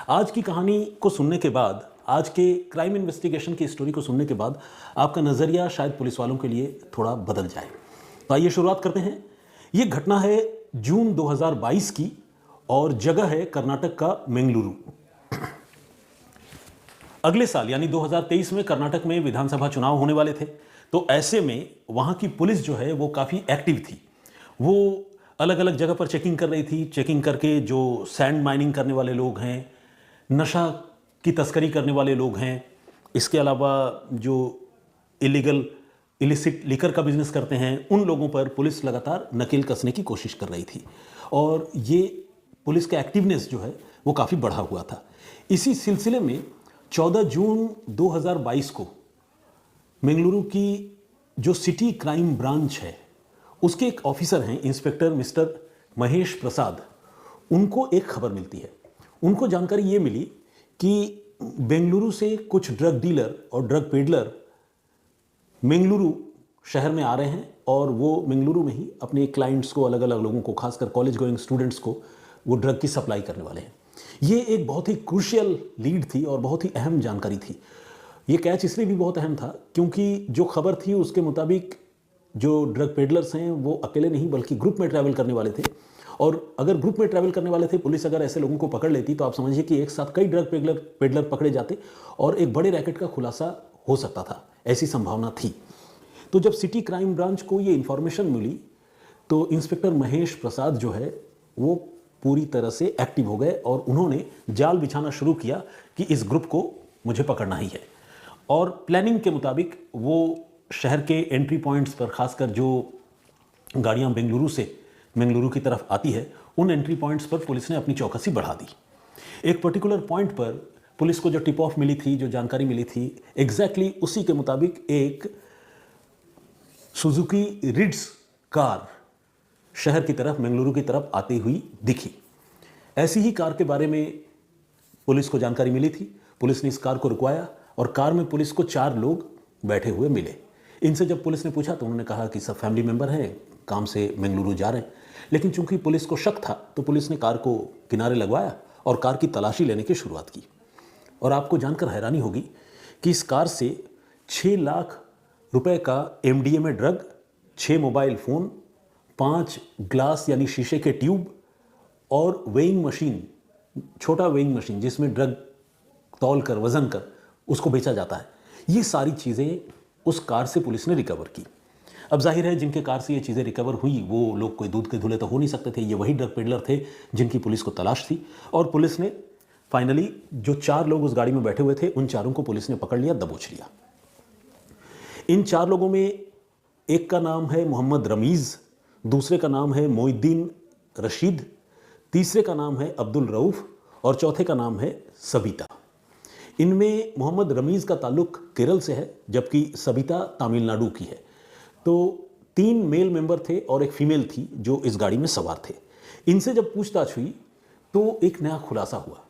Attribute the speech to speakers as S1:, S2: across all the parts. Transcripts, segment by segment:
S1: आज की कहानी को सुनने के बाद, आज के क्राइम इन्वेस्टिगेशन की स्टोरी को सुनने के बाद आपका नज़रिया शायद पुलिस वालों के लिए थोड़ा बदल जाए। तो आइए शुरुआत करते हैं। ये घटना है जून 2022 की और जगह है कर्नाटक का बेंगलुरु। अगले साल यानी 2023 में कर्नाटक में विधानसभा चुनाव होने वाले थे, तो ऐसे में वहाँ की पुलिस जो है वो काफ़ी एक्टिव थी। वो अलग अलग जगह पर चेकिंग कर रही थी। चेकिंग करके जो सैंड माइनिंग करने वाले लोग हैं, नशा की तस्करी करने वाले लोग हैं, इसके अलावा जो इलिसिट लिकर का बिजनेस करते हैं, उन लोगों पर पुलिस लगातार नकेल कसने की कोशिश कर रही थी। और ये पुलिस का एक्टिवनेस जो है वो काफ़ी बढ़ा हुआ था। इसी सिलसिले में 14 जून 2022 को बेंगलुरु की जो सिटी क्राइम ब्रांच है उसके एक ऑफिसर हैं, इंस्पेक्टर मिस्टर महेश प्रसाद। उनको एक खबर मिलती है। उनको जानकारी ये मिली कि बेंगलुरु से कुछ ड्रग डीलर और ड्रग पेडलर बेंगलुरु शहर में आ रहे हैं और वो बेंगलुरु में ही अपने क्लाइंट्स को, अलग अलग लोगों को, खासकर कॉलेज गोइंग स्टूडेंट्स को वो ड्रग की सप्लाई करने वाले हैं। ये एक बहुत ही क्रूशियल लीड थी और बहुत ही अहम जानकारी थी। ये कैच इसलिए भी बहुत अहम था क्योंकि जो खबर थी उसके मुताबिक जो ड्रग पेडलर्स हैं वो अकेले नहीं बल्कि ग्रुप में ट्रैवल करने वाले थे। और अगर ग्रुप में ट्रैवल करने वाले थे, पुलिस अगर ऐसे लोगों को पकड़ लेती तो आप समझिए कि एक साथ कई ड्रग पेडलर पकड़े जाते और एक बड़े रैकेट का खुलासा हो सकता था। ऐसी संभावना थी। तो जब सिटी क्राइम ब्रांच को ये इंफॉर्मेशन मिली तो इंस्पेक्टर महेश प्रसाद जो है वो पूरी तरह से एक्टिव हो गए और उन्होंने जाल बिछाना शुरू किया कि इस ग्रुप को मुझे पकड़ना ही है। और प्लानिंग के मुताबिक वो शहर के एंट्री पॉइंट्स पर, खासकर जो गाड़ियां बेंगलुरु की तरफ आती है, उन एंट्री पॉइंट्स पर पुलिस ने अपनी चौकसी बढ़ा दी। एक पर्टिकुलर पॉइंट पर पुलिस को जो टिप ऑफ मिली थी, जो जानकारी मिली थी, एग्जैक्टली उसी के मुताबिक एक सुजुकी रिड्स कार शहर की तरफ, बेंगलुरु की तरफ आती हुई दिखी। ऐसी ही कार के बारे में पुलिस को जानकारी मिली थी। पुलिस ने इस कार को रुकवाया और कार में पुलिस को 4 लोग बैठे हुए मिले। इनसे जब पुलिस ने पूछा तो उन्होंने कहा कि सब फैमिली मेंबर हैं, काम से बेंगलुरु जा रहे हैं। लेकिन चूंकि पुलिस को शक था तो पुलिस ने कार को किनारे लगवाया और कार की तलाशी लेने की शुरुआत की। और आपको जानकर हैरानी होगी कि इस कार से 6 लाख रुपए का MDMA drug, 6 mobile phone, 5 glass यानी शीशे के ट्यूब और वेइंग मशीन, छोटा वेइंग मशीन जिसमें ड्रग तौल कर, वजन कर उसको बेचा जाता है, ये सारी चीज़ें उस कार से पुलिस ने रिकवर की। अब जाहिर है जिनके कार से ये चीज़ें रिकवर हुई वो लोग कोई दूध के धुले तो हो नहीं सकते थे। ये वही ड्रग पेडलर थे जिनकी पुलिस को तलाश थी। और पुलिस ने फाइनली जो 4 लोग उस गाड़ी में बैठे हुए थे उन चारों को पुलिस ने पकड़ लिया, दबोच लिया। इन 4 लोगों में एक का नाम है मोहम्मद रमीज़, दूसरे का नाम है मोइद्दीन रशीद, तीसरे का नाम है अब्दुल रऊफ़ और चौथे का नाम है सबिता। इनमें मोहम्मद रमीज़ का ताल्लुक केरल से है जबकि सबिता तमिलनाडु की है। तो 3 मेल मेंबर थे और एक फीमेल थी जो इस गाड़ी में सवार थे। इनसे जब पूछताछ हुई तो एक नया खुलासा हुआ।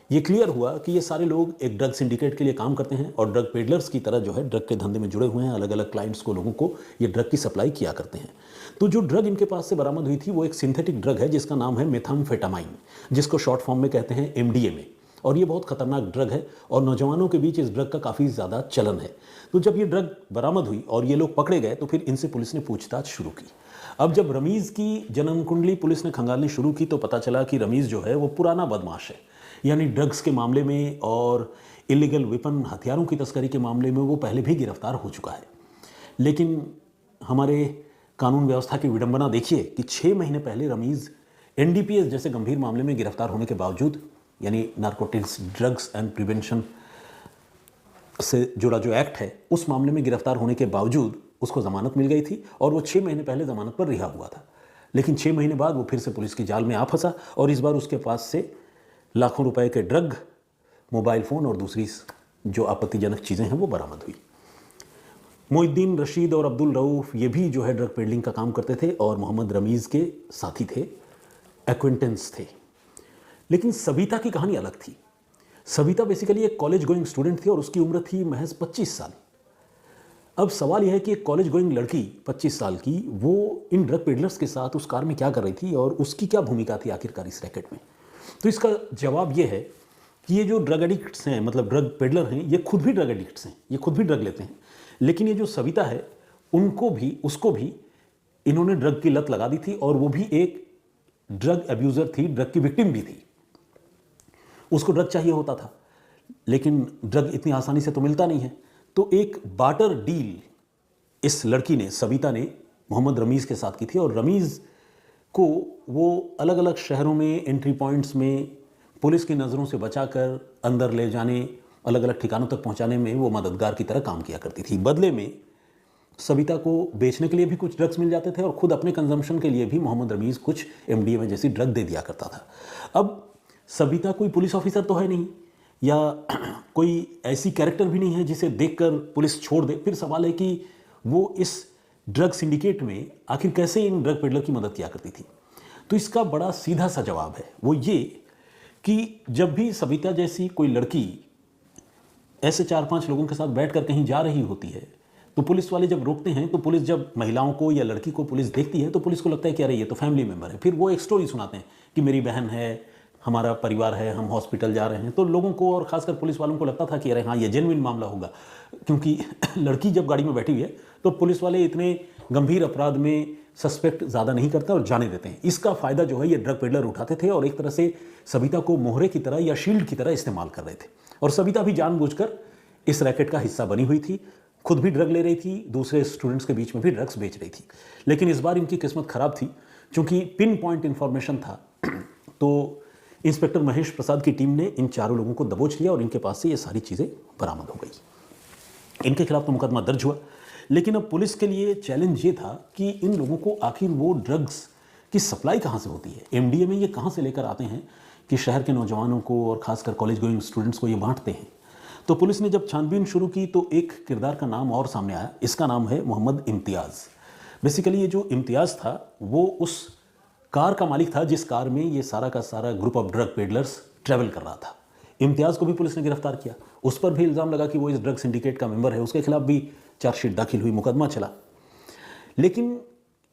S1: ये क्लियर हुआ कि ये सारे लोग एक ड्रग सिंडिकेट के लिए काम करते हैं और ड्रग पेडलर्स की तरह जो है ड्रग के धंधे में जुड़े हुए हैं। अलग अलग क्लाइंट्स को, लोगों को ये ड्रग की सप्लाई किया करते हैं। तो जो ड्रग इनके पास से बरामद हुई थी वो एक सिंथेटिक ड्रग है जिसका नाम है मेथाम्फेटामाइन, जिसको शॉर्ट फॉर्म में कहते हैं एमडीएमए। और ये बहुत खतरनाक ड्रग है और नौजवानों के बीच इस ड्रग का काफ़ी ज़्यादा चलन है। तो जब ये ड्रग बरामद हुई और ये लोग पकड़े गए तो फिर इनसे पुलिस ने पूछताछ शुरू की। अब जब रमीज़ की जन्म कुंडली पुलिस ने खंगालनी शुरू की तो पता चला कि रमीज़ जो है वो पुराना बदमाश है। यानी ड्रग्स के मामले में और इलीगल वेपन, हथियारों की तस्करी के मामले में वो पहले भी गिरफ्तार हो चुका है। लेकिन हमारे कानून व्यवस्था की विडंबना देखिए कि 6 महीने पहले रमीज़ एनडीपीएस जैसे गंभीर मामले में गिरफ्तार होने के बावजूद, यानी नारकोटिक्स, ड्रग्स एंड प्रिवेंशन से जुड़ा जो एक्ट है, उस मामले में गिरफ्तार होने के बावजूद उसको ज़मानत मिल गई थी और वो 6 महीने पहले ज़मानत पर रिहा हुआ था। लेकिन 6 महीने बाद वो फिर से पुलिस की जाल में आ फंसा और इस बार उसके पास से लाखों रुपए के ड्रग, मोबाइल फ़ोन और दूसरी जो आपत्तिजनक चीज़ें हैं वो बरामद हुई। मोइद्दीन रशीद और अब्दुल रऊफ़ ये भी जो है ड्रग पेडलिंग का काम करते थे और मोहम्मद रमीज़ के साथी थे, एक्वेंटेंस थे। लेकिन सबिता की कहानी अलग थी। सबिता बेसिकली एक कॉलेज गोइंग स्टूडेंट थी और उसकी उम्र थी महज 25 साल। अब सवाल यह है कि एक कॉलेज गोइंग लड़की 25 साल की, वो इन ड्रग पेडलर्स के साथ उस कार में क्या कर रही थी और उसकी क्या भूमिका थी आखिरकार इस रैकेट में। तो इसका जवाब यह है कि ये जो ड्रग एडिक्ट्स हैं, मतलब ड्रग पेडलर हैं, ये खुद भी ड्रग एडिक्ट्स हैं, ये खुद भी ड्रग लेते हैं। लेकिन ये जो सविता है, उसको भी इन्होंने ड्रग की लत लगा दी थी, और वो भी एक ड्रग अब्यूज़र थी, ड्रग की विक्टिम भी थी। उसको ड्रग चाहिए होता था, लेकिन ड्रग इतनी आसानी से तो मिलता नहीं है। तो एक बार्टर डील इस लड़की ने, सविता ने, मोहम्मद रमीज़ के साथ की थी, और रमीज़ को वो अलग अलग शहरों में, एंट्री पॉइंट्स में पुलिस की नज़रों से बचाकर अंदर ले जाने, अलग अलग ठिकानों तक पहुंचाने में वो मददगार की तरह काम किया करती थी। बदले में सविता को बेचने के लिए भी कुछ ड्रग्स मिल जाते थे, और खुद अपने कंजम्पशन के लिए भी मोहम्मद रमीज़ कुछ MDMA जैसी ड्रग दे दिया करता था। अब सविता कोई पुलिस ऑफिसर तो है नहीं, या कोई ऐसी कैरेक्टर भी नहीं है जिसे देखकर पुलिस छोड़ दे। फिर सवाल है कि वो इस ड्रग सिंडिकेट में आखिर कैसे इन ड्रग पेडलर की मदद किया करती थी। तो इसका बड़ा सीधा सा जवाब है, वो ये कि जब भी सविता जैसी कोई लड़की ऐसे 4-5 लोगों के साथ बैठकर कहीं जा रही होती है, तो पुलिस वाले जब रोकते हैं, तो पुलिस जब महिलाओं को या लड़की को पुलिस देखती है, तो पुलिस को लगता है कि अरे ये तो फैमिली मेम्बर है। फिर वो एक स्टोरी सुनाते हैं कि मेरी बहन है, हमारा परिवार है, हम हॉस्पिटल जा रहे हैं। तो लोगों को, और खासकर पुलिस वालों को, लगता था कि अरे हाँ, ये जेन्युइन मामला होगा, क्योंकि लड़की जब गाड़ी में बैठी हुई है तो पुलिस वाले इतने गंभीर अपराध में सस्पेक्ट ज़्यादा नहीं करते और जाने देते हैं। इसका फ़ायदा जो है ये ड्रग पेडलर उठाते थे, और एक तरह से सविता को मोहरे की तरह या शील्ड की तरह इस्तेमाल कर रहे थे। और सविता भी जानबूझकर इस रैकेट का हिस्सा बनी हुई थी, खुद भी ड्रग ले रही थी, दूसरे स्टूडेंट्स के बीच में भी ड्रग्स बेच रही थी। लेकिन इस बार इनकी किस्मत खराब थी, क्योंकि पिन पॉइंट इन्फॉर्मेशन था। तो इंस्पेक्टर महेश प्रसाद की टीम ने इन चारों लोगों को दबोच लिया, और इनके पास से ये सारी चीज़ें बरामद हो गई। इनके खिलाफ तो मुकदमा दर्ज हुआ, लेकिन अब पुलिस के लिए चैलेंज ये था कि इन लोगों को आखिर वो ड्रग्स की सप्लाई कहाँ से होती है, MDMA ये कहाँ से लेकर आते हैं कि शहर के नौजवानों को और ख़ासकर कॉलेज गोइंग स्टूडेंट्स को ये बांटते हैं। तो पुलिस ने जब छानबीन शुरू की, तो एक किरदार का नाम और सामने आया। इसका नाम है मोहम्मद इम्तियाज़। बेसिकली ये जो इम्तियाज़ था, वो उस कार का मालिक था जिस कार में ये सारा का सारा group of drug peddlers travel कर रहा था। इम्तियाज़ को भी पुलिस ने गिरफ्तार किया, उस पर भी इल्ज़ाम लगा कि वो इस ड्रग सिंडिकेट का मेंबर है, उसके खिलाफ भी चार्जशीट दाखिल हुई, मुकदमा चला। लेकिन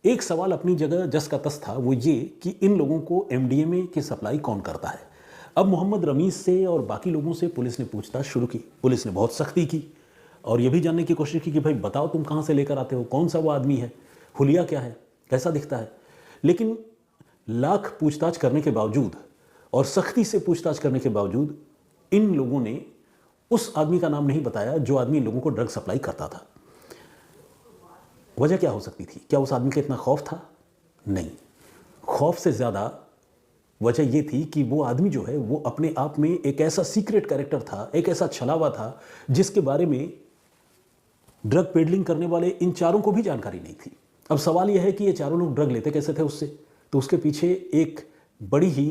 S1: एक सवाल अपनी जगह जस का तस था, वो ये कि इन लोगों को MDMA की सप्लाई कौन करता है। अब मोहम्मद रमीज़ से और बाकी लोगों से पुलिस ने पूछताछ शुरू की। पुलिस ने बहुत सख्ती की और ये भी जानने की कोशिश की कि भाई बताओ तुम कहाँ से लेकर आते हो, कौन सा वो आदमी है, हुलिया क्या है, कैसा दिखता है। लेकिन लाख पूछताछ करने के बावजूद और सख्ती से पूछताछ करने के बावजूद इन लोगों ने उस आदमी का नाम नहीं बताया जो आदमी इन लोगों को ड्रग सप्लाई करता था। वजह क्या हो सकती थी? क्या उस आदमी का इतना खौफ था? नहीं, खौफ से ज़्यादा वजह यह थी कि वो आदमी जो है वो अपने आप में एक ऐसा सीक्रेट कैरेक्टर था, एक ऐसा छलावा था जिसके बारे में ड्रग पेडलिंग करने वाले इन चारों को भी जानकारी नहीं थी। अब सवाल यह है कि ये चारों लोग ड्रग लेते कैसे थे उससे? तो उसके पीछे एक बड़ी ही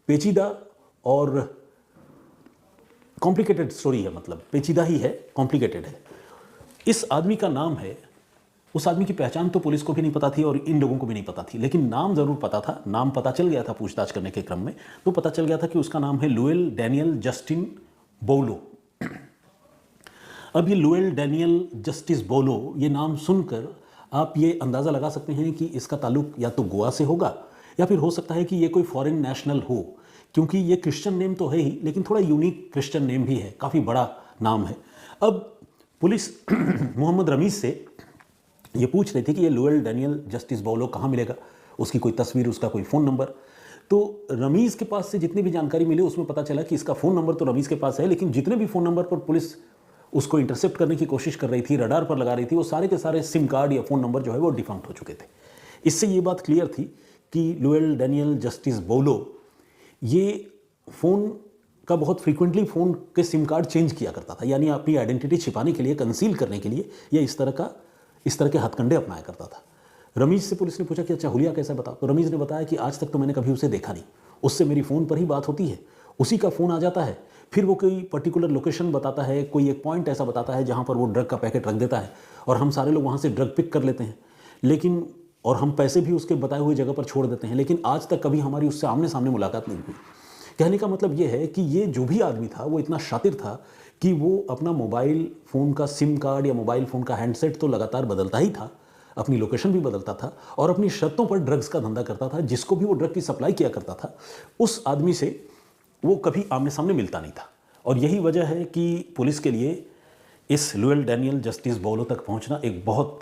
S1: पेचीदा और कॉम्प्लिकेटेड स्टोरी है। मतलब पेचीदा ही है, कॉम्प्लिकेटेड है। इस आदमी का नाम है, उस आदमी की पहचान तो पुलिस को भी नहीं पता थी और इन लोगों को भी नहीं पता थी, लेकिन नाम जरूर पता था। नाम पता चल गया था पूछताछ करने के क्रम में, तो पता चल गया था कि उसका नाम है लुएल डैनियल जस्टिन बोलो। अब ये लुएल डैनियल जस्टिस बोलो, ये नाम सुनकर आप ये अंदाज़ा लगा सकते हैं कि इसका ताल्लुक या तो गोवा से होगा या फिर हो सकता है कि ये कोई फॉरेन नेशनल हो, क्योंकि ये क्रिश्चियन नेम तो है ही, लेकिन थोड़ा यूनिक क्रिश्चियन नेम भी है, काफ़ी बड़ा नाम है। अब पुलिस मोहम्मद रमीज़ से ये पूछ रही थी कि ये लुएल डैनियल जस्टिस बोलो कहाँ मिलेगा, उसकी कोई तस्वीर, उसका कोई फ़ोन नंबर। तो रमीज़ के पास से जितनी भी जानकारी मिली उसमें पता चला कि इसका फ़ोन नंबर तो रमीज़ के पास है, लेकिन जितने भी फ़ोन नंबर पर पुलिस उसको इंटरसेप्ट करने की कोशिश कर रही थी, रडार पर लगा रही थी, वो सारे के सारे सिम कार्ड या फ़ोन नंबर जो है वो डिफंक्ट हो चुके थे। इससे ये बात क्लियर थी कि लुएल डैनियल जस्टिस बोलो ये फ़ोन का बहुत फ्रीक्वेंटली फ़ोन के सिम कार्ड चेंज किया करता था, यानी अपनी आइडेंटिटी छिपाने के लिए, कंसील करने के लिए, या इस तरह के हथकंडे अपनाया करता था। रमीज़ से पुलिस ने पूछा कि अच्छा हुलिया कैसा बताओ, तो रमीज़ ने बताया कि आज तक तो मैंने कभी उसे देखा नहीं, उससे मेरी फ़ोन पर ही बात होती है, उसी का फ़ोन आ जाता है, फिर वो कोई पर्टिकुलर लोकेशन बताता है, कोई एक पॉइंट ऐसा बताता है जहाँ पर वो ड्रग का पैकेट रख देता है और हम सारे लोग वहाँ से ड्रग पिक कर लेते हैं, लेकिन और हम पैसे भी उसके बताए हुए जगह पर छोड़ देते हैं, लेकिन आज तक कभी हमारी उससे आमने सामने मुलाकात नहीं हुई। कहने का मतलब ये है कि ये जो भी आदमी था वो इतना शातिर था कि वो अपना मोबाइल फ़ोन का सिम कार्ड या मोबाइल फ़ोन का हैंडसेट तो लगातार बदलता ही था, अपनी लोकेशन भी बदलता था और अपनी शर्तों पर ड्रग्स का धंधा करता था। जिसको भी वो ड्रग की सप्लाई किया करता था उस आदमी से वो कभी आमने सामने मिलता नहीं था। और यही वजह है कि पुलिस के लिए इस लुएल डैनियल जस्टिस बोलो तक पहुंचना एक बहुत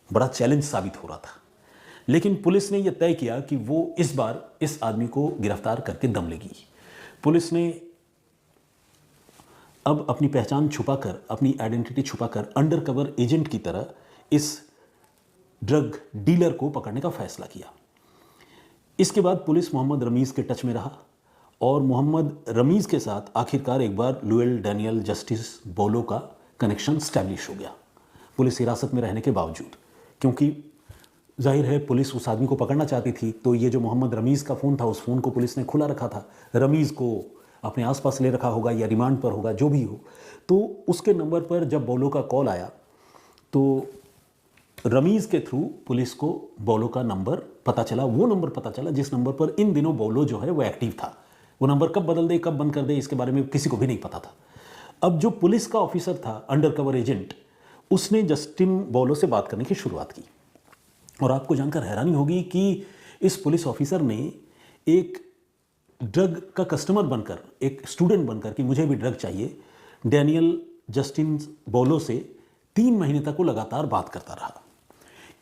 S1: बड़ा चैलेंज साबित हो रहा था। लेकिन पुलिस ने यह तय किया कि वो इस बार इस आदमी को गिरफ्तार करके दम लेगी। पुलिस ने अब अपनी पहचान छुपाकर, अपनी आइडेंटिटी छुपाकर अंडर कवर एजेंट की तरह इस ड्रग डीलर को पकड़ने का फैसला किया। इसके बाद पुलिस मोहम्मद रमीज़ के टच में रहा और मोहम्मद रमीज़ के साथ आखिरकार एक बार लुएल डैनियल जस्टिस बोलो का कनेक्शन स्टैब्लिश हो गया, पुलिस हिरासत में रहने के बावजूद। क्योंकि जाहिर है पुलिस उस आदमी को पकड़ना चाहती थी, तो ये जो मोहम्मद रमीज़ का फ़ोन था, उस फ़ोन को पुलिस ने खुला रखा था। रमीज़ को अपने आसपास ले रखा होगा या रिमांड पर होगा, जो भी हो। तो उसके नंबर पर जब बोलो का कॉल आया तो रमीज़ के थ्रू पुलिस को बोलो का नंबर पता चला, वो नंबर पता चला जिस नंबर पर इन दिनों बोलो जो है वो एक्टिव था। वो नंबर कब बदल दे, कब बंद कर दे, इसके बारे में किसी को भी नहीं पता था। अब जो पुलिस का ऑफिसर था, अंडर कवर एजेंट, उसने जस्टिन बोलो से बात करने की शुरुआत की। और आपको जानकर हैरानी होगी कि इस पुलिस ऑफिसर ने एक ड्रग का कस्टमर बनकर, एक स्टूडेंट बनकर कि मुझे भी ड्रग चाहिए, डैनियल जस्टिन बोलो से 3 महीने तक वो लगातार बात करता रहा।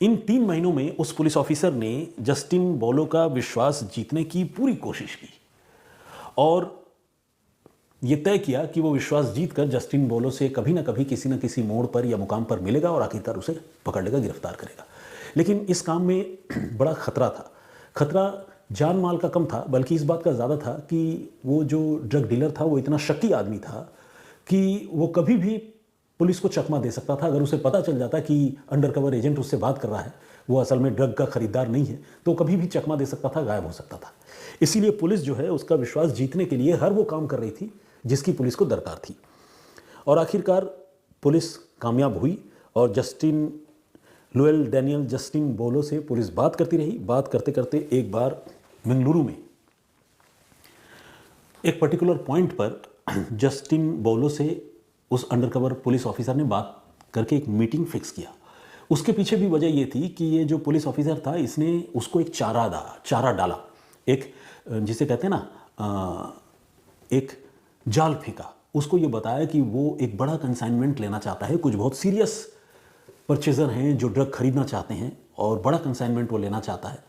S1: इन 3 महीनों में उस पुलिस ऑफिसर ने जस्टिन बोलो का विश्वास जीतने की पूरी कोशिश की और ये तय किया कि वो विश्वास जीतकर जस्टिन बोलो से कभी ना कभी किसी न किसी मोड़ पर या मुकाम पर मिलेगा और आखिरकार उसे पकड़ लेगा, गिरफ्तार करेगा। लेकिन इस काम में बड़ा खतरा था। खतरा जान माल का कम था, बल्कि इस बात का ज़्यादा था कि वो जो ड्रग डीलर था वो इतना शक्की आदमी था कि वो कभी भी पुलिस को चकमा दे सकता था। अगर उसे पता चल जाता कि अंडरकवर एजेंट उससे बात कर रहा है, वो असल में ड्रग का खरीदार नहीं है, तो कभी भी चकमा दे सकता था, गायब हो सकता था। इसीलिए पुलिस जो है उसका विश्वास जीतने के लिए हर वो काम कर रही थी जिसकी पुलिस को दरकार थी। और आखिरकार पुलिस कामयाब हुई और लुएल डैनियल जस्टिन बोलो से पुलिस बात करती रही। बात करते करते एक बार बेंगलुरु में एक पर्टिकुलर पॉइंट पर जस्टिन बोलो से उस अंडरकवर पुलिस ऑफिसर ने बात करके एक मीटिंग फिक्स किया। उसके पीछे भी वजह ये थी कि ये जो पुलिस ऑफिसर था, इसने उसको एक चारा डाला, एक जिसे कहते हैं ना एक जाल फेंका। उसको ये बताया कि वो एक बड़ा कंसाइनमेंट लेना चाहता है, कुछ बहुत सीरियस परचेजर हैं जो ड्रग खरीदना चाहते हैं और बड़ा कंसाइनमेंट वो लेना चाहता है,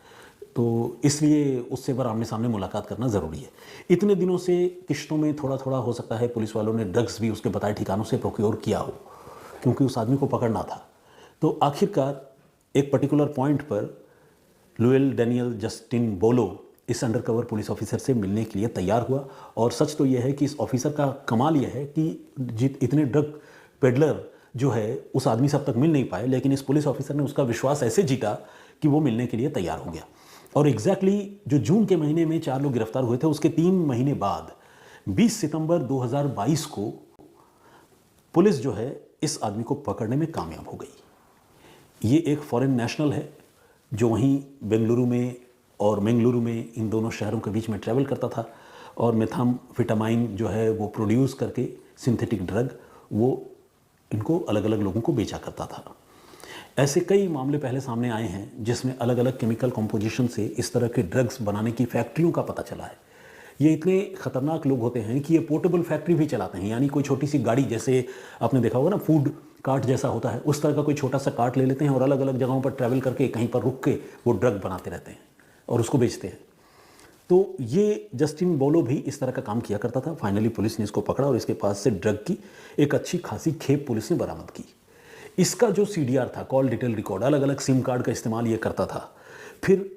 S1: तो इसलिए उससे बार आमने सामने मुलाकात करना ज़रूरी है। इतने दिनों से किश्तों में थोड़ा थोड़ा हो सकता है पुलिस वालों ने ड्रग्स भी उसके बताए ठिकानों से प्रोक्योर किया हो, क्योंकि उस आदमी को पकड़ना था। तो आखिरकार एक पर्टिकुलर पॉइंट पर लुएल डैनियल जस्टिन बोलो इस अंडरकवर पुलिस ऑफिसर से मिलने के लिए तैयार हुआ। और सच तो यह है कि इस ऑफिसर का कमाल यह है कि इतने ड्रग पेडलर जो है उस आदमी से अब तक मिल नहीं पाए, लेकिन इस पुलिस ऑफिसर ने उसका विश्वास ऐसे जीता कि वो मिलने के लिए तैयार हो गया। और एग्जैक्टली जो जून के महीने में 4 लोग गिरफ्तार हुए थे, उसके 3 महीने बाद 20 सितंबर 2022 को पुलिस जो है इस आदमी को पकड़ने में कामयाब हो गई। ये एक फॉरेन नेशनल है जो वहीं बेंगलुरु में और मंगलुरु में, इन दोनों शहरों के बीच में ट्रैवल करता था और मेथाम्फेटामाइन जो है वो प्रोड्यूस करके सिंथेटिक ड्रग वो इनको अलग अलग लोगों को बेचा करता था। ऐसे कई मामले पहले सामने आए हैं जिसमें अलग अलग केमिकल कॉम्पोजिशन से इस तरह के ड्रग्स बनाने की फैक्ट्रियों का पता चला है। ये इतने ख़तरनाक लोग होते हैं कि ये पोर्टेबल फैक्ट्री भी चलाते हैं, यानी कोई छोटी सी गाड़ी, जैसे आपने देखा होगा ना फूड कार्ट जैसा होता है, उस तरह का कोई छोटा सा कार्ट ले लेते हैं और अलग अलग जगहों पर ट्रैवल करके कहीं पर रुक के वो ड्रग बनाते रहते हैं और उसको बेचते हैं। तो ये जस्टिन बोलो भी इस तरह का काम किया करता था। फाइनली पुलिस ने इसको पकड़ा और इसके पास से ड्रग की एक अच्छी खासी खेप पुलिस ने बरामद की। इसका जो CDR था, कॉल डिटेल रिकॉर्ड, अलग अलग सिम कार्ड का इस्तेमाल ये करता था। फिर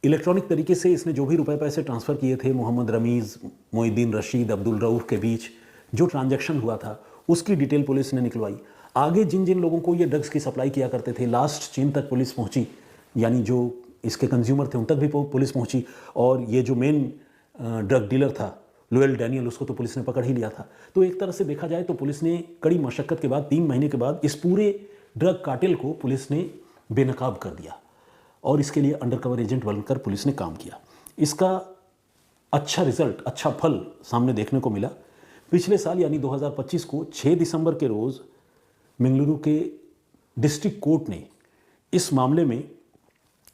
S1: इलेक्ट्रॉनिक तरीके से इसने जो भी रुपए पैसे ट्रांसफ़र किए थे मोहम्मद रमीज़, मोइनुद्दीन रशीद, अब्दुल रऊफ़ के बीच जो ट्रांजैक्शन हुआ था, उसकी डिटेल पुलिस ने निकलवाई। आगे जिन जिन लोगों को ये ड्रग्स की सप्लाई किया करते थे, लास्ट चेन तक पुलिस पहुंची, यानी जो इसके कंज्यूमर थे उन तक भी पुलिस पहुंची। और ये जो मेन ड्रग डीलर था लुएल डैनियल, उसको तो पुलिस ने पकड़ ही लिया था। तो एक तरह से देखा जाए तो पुलिस ने कड़ी मशक्क़त के बाद 3 महीने के बाद इस पूरे ड्रग कार्टेल को पुलिस ने बेनकाब कर दिया और इसके लिए अंडरकवर एजेंट बनकर पुलिस ने काम किया। इसका अच्छा रिजल्ट, अच्छा फल सामने देखने को मिला। पिछले साल यानी 2025 को 6 दिसंबर के रोज़ बेंगलुरु के डिस्ट्रिक्ट कोर्ट ने इस मामले में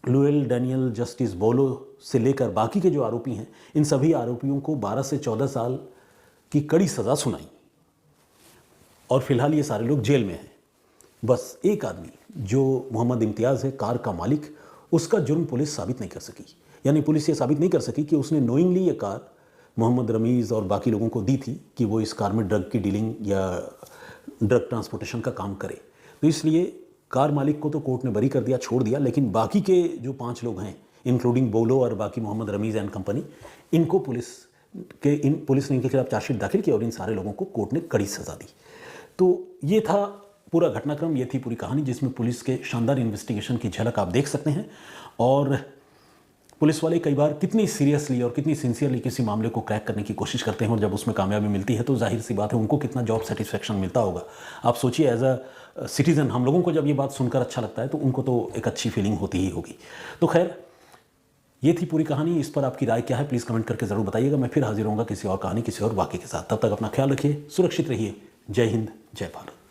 S1: लुएल डैनियल जस्टिस बोलो से लेकर बाकी के जो आरोपी हैं, इन सभी आरोपियों को 12 से 14 साल की कड़ी सज़ा सुनाई और फिलहाल ये सारे लोग जेल में हैं। बस एक आदमी जो मोहम्मद इम्तियाज़ है, कार का मालिक, उसका जुर्म पुलिस साबित नहीं कर सकी। यानी पुलिस ये साबित नहीं कर सकी कि उसने नोइंगली ये कार मोहम्मद रमीज़ और बाकी लोगों को दी थी कि वो इस कार में ड्रग की डीलिंग या ड्रग ट्रांसपोर्टेशन का काम करे। तो इसलिए कार मालिक को तो कोर्ट ने बरी कर दिया, छोड़ दिया, लेकिन बाकी के जो 5 लोग हैं, इंक्लूडिंग बोलो और बाकी मोहम्मद रमीज़ एंड कंपनी, इनको पुलिस ने इनके खिलाफ चार्जशीट दाखिल किया और इन सारे लोगों को कोर्ट ने कड़ी सज़ा दी। तो ये था पूरा घटनाक्रम, ये थी पूरी कहानी, जिसमें पुलिस के शानदार इन्वेस्टिगेशन की झलक आप देख सकते हैं। और पुलिस वाले कई बार कितनी सीरियसली और कितनी सिंसियरली किसी मामले को क्रैक करने की कोशिश करते हैं, और जब उसमें कामयाबी मिलती है तो जाहिर सी बात है उनको कितना जॉब सेटिस्फेक्शन मिलता होगा। आप सोचिए, एज अ सिटीज़न हम लोगों को जब ये बात सुनकर अच्छा लगता है तो उनको तो एक अच्छी फीलिंग होती ही होगी। तो खैर, ये थी पूरी कहानी। इस पर आपकी राय क्या है, प्लीज़ कमेंट करके ज़रूर बताइएगा। मैं फिर हाजिर होऊंगा किसी और कहानी, किसी और वाक़े के साथ। तब तक अपना ख्याल रखिए, सुरक्षित रहिए। जय हिंद, जय भारत।